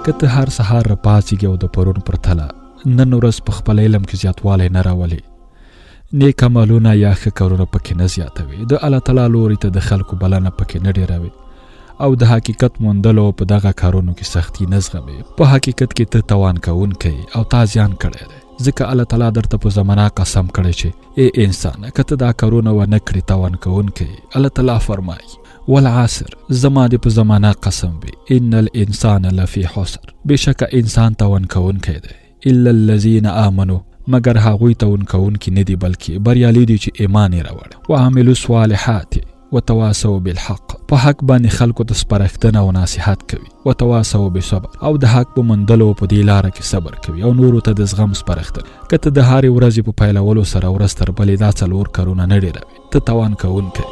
که ته هر سهار راپاڅېږې او د پرون پرتله نن ورځ په خپل علم کې زیاتوالی نه راولې، نیک عملونه یا ښه کارونه پکې نه زیاتوي، د الله تعالی لوري ته د خلکو بلنه پکې نه ډېروي او د حقیقت موندلو په دغه کارونو کې سختی نه زغمې، په حقیقت کې ته توان کوونکی او تا زیان کړی دی. ځکه الله تعالی درته په زمانه قسم کړی چې ای انسان که ته دا کارونه ونه کړې توان کوونکی. الله تعالی فرمایي والعصر، زما دې په زمانه قسم وي، ان الانسان لفی خسر، بېشکه انسان توان کوونکی دی، الا الذین آمنوا، مگر هغوی توان کوونکي نه دي بلکې بریالي دي چې ایمان یې راوړ، وعملوا الصالحات وتواصوا بالحق، په حق باندې خلکو ته سپارښتنه او نصیحت کوي، وتواصوا بالصبر، او د حق په موندلو په دې لاره کې صبر کوي او نورو ته د زغم سپارښتنه. که ته د هرې ورځې په پیلولو سره ورځ تر بلې دا 4 کارونه نه ډېروي، ته توان کوونکی.